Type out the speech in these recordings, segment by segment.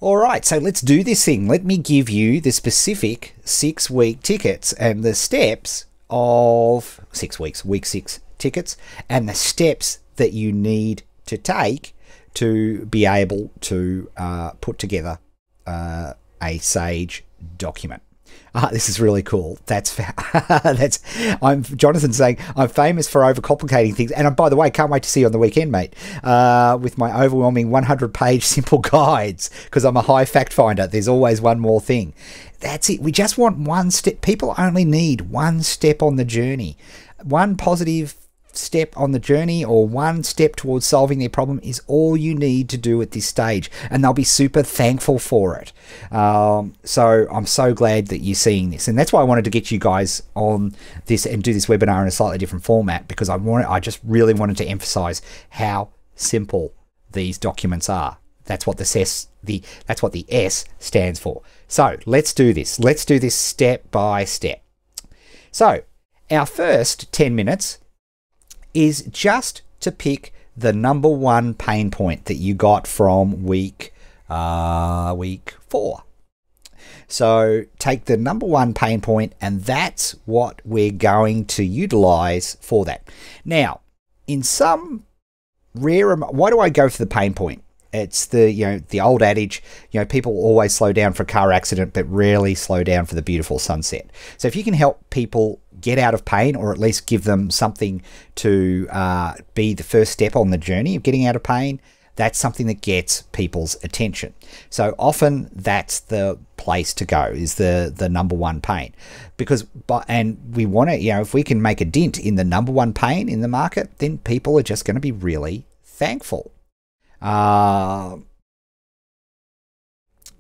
All right, so let's do this thing. Let me give you the specific 6-week tickets and the steps of 6 weeks, week 6 tickets, and the steps that you need to take to be able to put together a Sage document. This is really cool. I'm Jonathan saying I'm famous for overcomplicating things, and by the way, can't wait to see you on the weekend, mate, with my overwhelming 100-page simple guides, because I'm a high fact finder. There's always one more thing. That's it. We just want one step. People only need one step on the journey. One positive step on the journey, or one step towards solving their problem, is all you need to do at this stage, and they'll be super thankful for it. So I'm so glad that you're seeing this, and that's why I wanted to get you guys on this and do this webinar in a slightly different format, because I just really wanted to emphasize how simple these documents are. That's what that's what the S stands for. So let's do this. Let's do this step by step. So our first 10 minutes is just to pick the number one pain point that you got from week 4. So take the number one pain point, and that's what we're going to utilize for that. Now, in some rare, why do I go for the pain point? It's the old adage, people always slow down for a car accident, but rarely slow down for the beautiful sunset. So if you can help people get out of pain, or at least give them something to be the first step on the journey of getting out of pain, that's something that gets people's attention. So often that's the place to go, is the number one pain, and we want to, if we can make a dent in the number one pain in the market, then people are just going to be really thankful.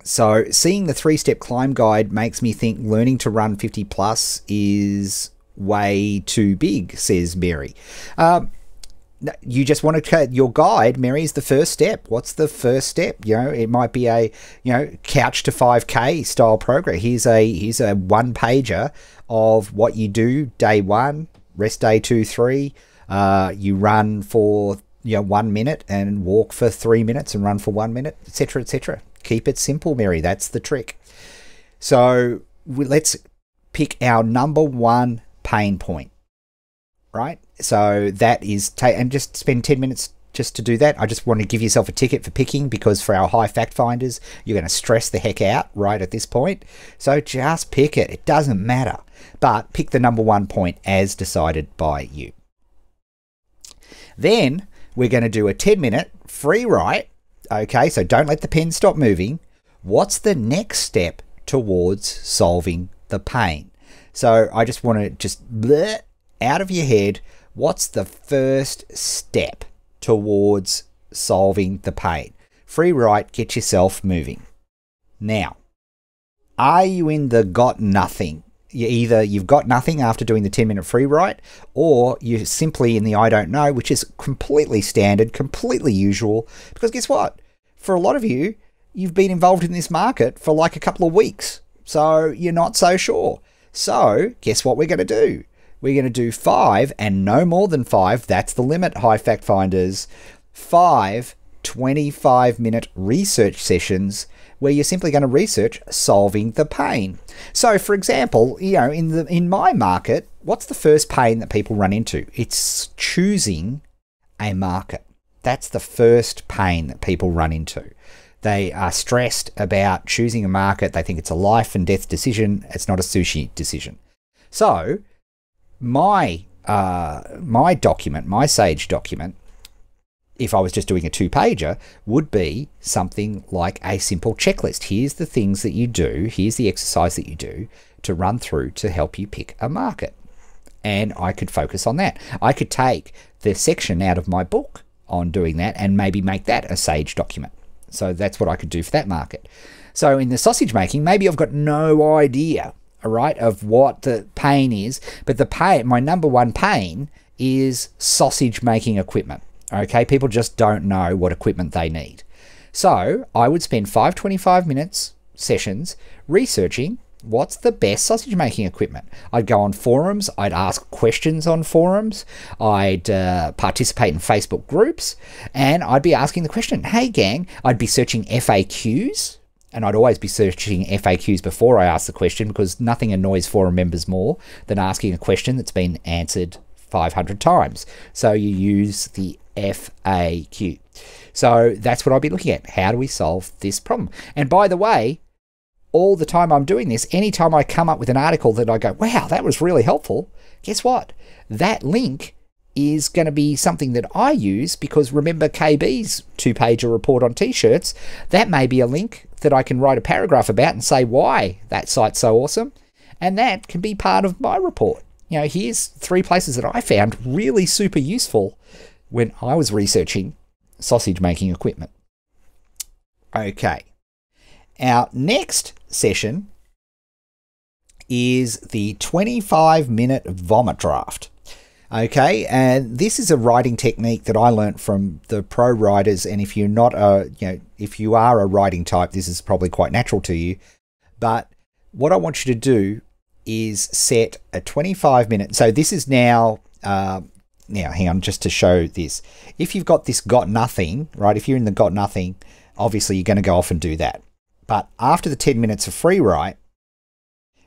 So seeing the 3-step climb guide makes me think learning to run 50 plus is way too big, says Mary. You just want to cut your guide. Mary, is the first step. What's the first step? It might be a couch to 5K style program. Here's a one pager of what you do day 1, rest day 2, 3. You run for 1 minute and walk for 3 minutes and run for 1 minute, etc., etc. Keep it simple, Mary. That's the trick. So let's pick our number one pain point, right? So that is, and just spend 10 minutes just to do that. I just want to give yourself a ticket for picking, because for our high fact finders, you're going to stress the heck out right at this point. So just pick it. It doesn't matter, but pick the number one point as decided by you. Then we're going to do a 10-minute free write. Okay, so don't let the pen stop moving. What's the next step towards solving the pain? So I just want to bleh out of your head, what's the first step towards solving the pain? Free write, get yourself moving. Now, are you in the got nothing? Either you've got nothing after doing the 10-minute free write, or you're simply in the I don't know, which is completely standard, completely usual, because guess what? For a lot of you, you've been involved in this market for like a couple of weeks, so you're not so sure. So guess what we're going to do? We're going to do 5, and no more than 5. That's the limit, high fact finders. 5 25-minute research sessions where you're simply going to research solving the pain. So for example, in my market, what's the first pain that people run into? It's choosing a market. That's the first pain that people run into. They are stressed about choosing a market. They think it's a life and death decision. It's not a sushi decision. So my document, my Sage document, if I was just doing a 2-pager, would be something like a simple checklist. Here's the things that you do. Here's the exercise that you do to run through to help you pick a market. And I could focus on that. I could take the section out of my book on doing that and maybe make that a Sage document. So that's what I could do for that market. So in the sausage making, maybe I've got no idea, all right, of what the pain is, but my number one pain is sausage making equipment. Okay, people just don't know what equipment they need. So I would spend 5 25-minute sessions researching what's the best sausage making equipment. I'd go on forums, I'd ask questions on forums, I'd participate in Facebook groups, and I'd be asking the question, hey gang, I'd be searching FAQs And I'd always be searching FAQs before I ask the question, because nothing annoys forum members more than asking a question that's been answered 500 times. So you use the FAQ. So that's what I'll be looking at. How do we solve this problem? And by the way, all the time I'm doing this, anytime I come up with an article that I go, wow, that was really helpful, guess what? That link is going to be something that I use, because remember KB's 2-pager report on t-shirts, that may be a link that I can write a paragraph about and say why that site's so awesome. And that can be part of my report. You know, here's 3 places that I found really super useful when I was researching sausage making equipment. Okay. Our next session is the 25-minute vomit draft. Okay, and this is a writing technique that I learnt from the pro writers, and if you're not if you are a writing type, this is probably quite natural to you. But what I want you to do is set a 25-minute. So this is now hang on, just to show this. If you've got this got nothing, right? If you're in the got nothing, obviously you're going to go off and do that. But after the 10 minutes of free write,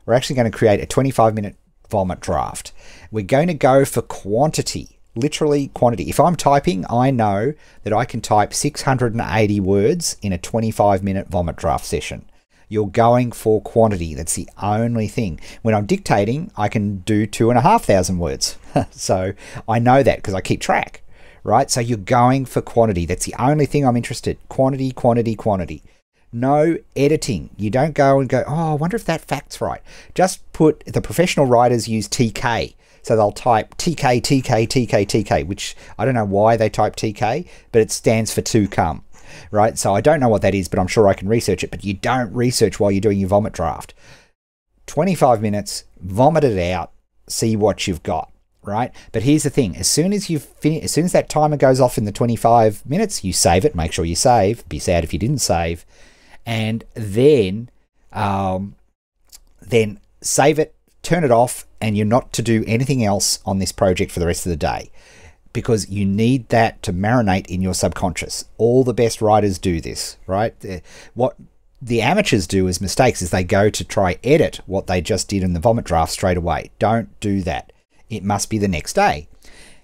we're actually going to create a 25-minute vomit draft. We're going to go for quantity, literally quantity. If I'm typing, I know that I can type 680 words in a 25-minute vomit draft session. You're going for quantity. That's the only thing. When I'm dictating, I can do 2,500 words. So I know that because I keep track, right? So you're going for quantity. That's the only thing I'm interested. Quantity, quantity, quantity. No editing. You don't go and go, oh, I wonder if that fact's right. Just put, the professional writers use TK. So they'll type TK, TK, TK, TK, which I don't know why they type TK, but it stands for to come, right? So I don't know what that is, but I'm sure I can research it. But you don't research while you're doing your vomit draft. 25 minutes, vomit it out, see what you've got, right? But here's the thing. As soon as that timer goes off in the 25 minutes, you save it. Make sure you save. Be sad if you didn't save. And then save it, turn it off, and you're not to do anything else on this project for the rest of the day, because you need that to marinate in your subconscious. All the best writers do this, right? What the amateurs do as mistakes is they go to try edit what they just did in the vomit draft straight away. Don't do that. It must be the next day.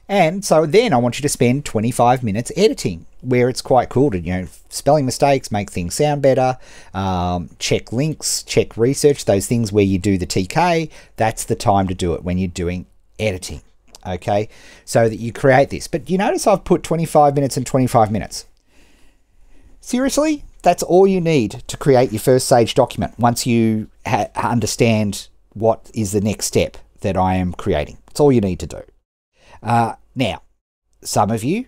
And so then I want you to spend 25 minutes editing, where it's quite cool to, spelling mistakes, make things sound better, check links, check research, those things where you do the TK. That's the time to do it, when you're doing editing, okay? So that you create this. But you notice I've put 25 minutes and 25 minutes. Seriously, that's all you need to create your first Sage document once you understand what is the next step that I am creating. It's all you need to do. Now, some of you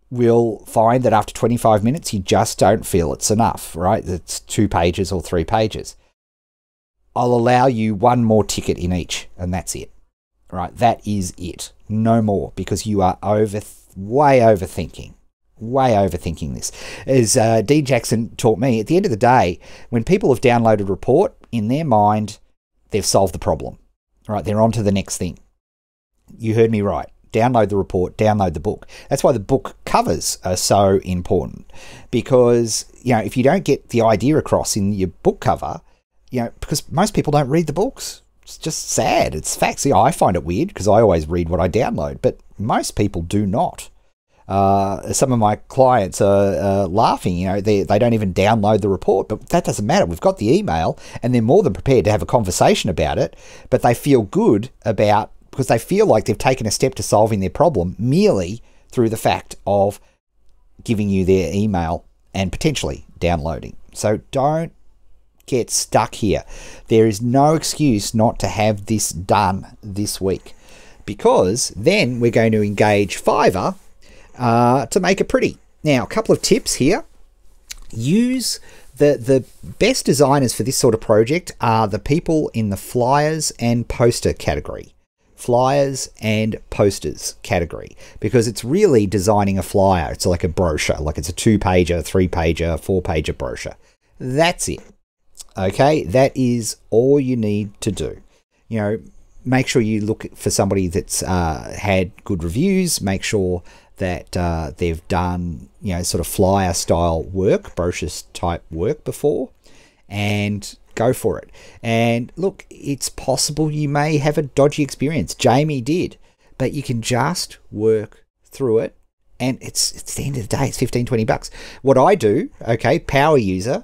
will find that after 25 minutes, you just don't feel it's enough, right? It's 2 pages or 3 pages. I'll allow you 1 more ticket in each, and that's it, right? That is it. No more, because you are way overthinking this. As Dean Jackson taught me, at the end of the day, when people have downloaded a report, in their mind, they've solved the problem, right? They're on to the next thing. You heard me right. Download the report, download the book. That's why the book covers are so important, because, if you don't get the idea across in your book cover, because most people don't read the books. It's just sad. It's facts. I find it weird because I always read what I download, but most people do not. Some of my clients are laughing, they don't even download the report, but that doesn't matter. We've got the email and they're more than prepared to have a conversation about it, but they feel good because they feel like they've taken a step to solving their problem merely through the fact of giving you their email and potentially downloading. So don't get stuck here. There is no excuse not to have this done this week, because then we're going to engage Fiverr to make it pretty. Now, a couple of tips here. Use the best designers for this sort of project are the people in the flyers and poster category. Flyers and posters category, because it's really designing a flyer. It's like a brochure, like it's a 2-pager, 3-pager, 4-pager brochure. That's it. Okay, that is all you need to do. Make sure you look for somebody that's had good reviews. Make sure that they've done, sort of flyer style work, brochure type work before. and go for it. And look, it's possible you may have a dodgy experience. Jamie did, but you can just work through it. And it's the end of the day, it's 15, 20 bucks. What I do, okay, power user,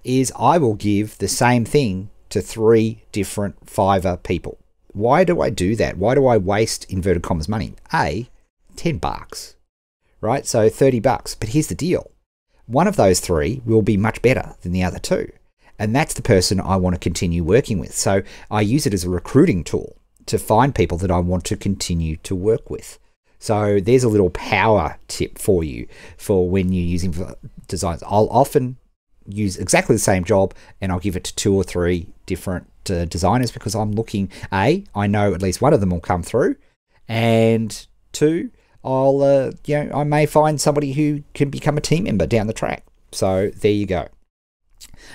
is I will give the same thing to 3 different Fiverr people. Why do I do that? Why do I waste inverted commas money? A, 10 bucks, right? So 30 bucks. But here's the deal. One of those 3 will be much better than the other 2. And that's the person I want to continue working with. So I use it as a recruiting tool to find people that I want to continue to work with. So there's a little power tip for you for when you're using designs. I'll often use exactly the same job and I'll give it to 2 or 3 different designers because I'm looking, A, I know at least one of them will come through, and 2, I may find somebody who can become a team member down the track. So there you go.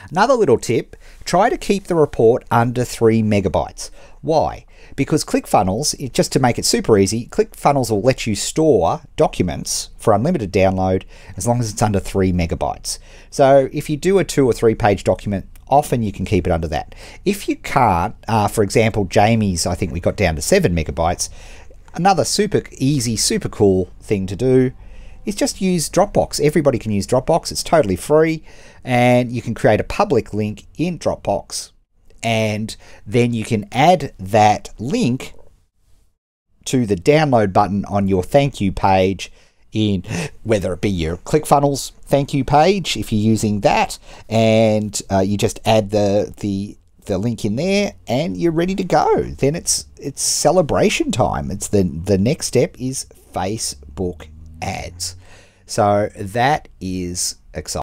Another little tip, try to keep the report under 3 megabytes. Why? Because ClickFunnels, just to make it super easy, ClickFunnels will let you store documents for unlimited download as long as it's under 3 megabytes. So if you do a 2 or 3 page document, often you can keep it under that. If you can't, for example, Jamie's, I think we got down to 7 megabytes. Another super easy, super cool thing to do is just use Dropbox. Everybody can use Dropbox. It's totally free, and you can create a public link in Dropbox, and then you can add that link to the download button on your thank you page, in whether it be your ClickFunnels thank you page if you're using that, and you just add the link in there and you're ready to go. Then it's celebration time. It's the next step is Facebook ads. So that is exciting.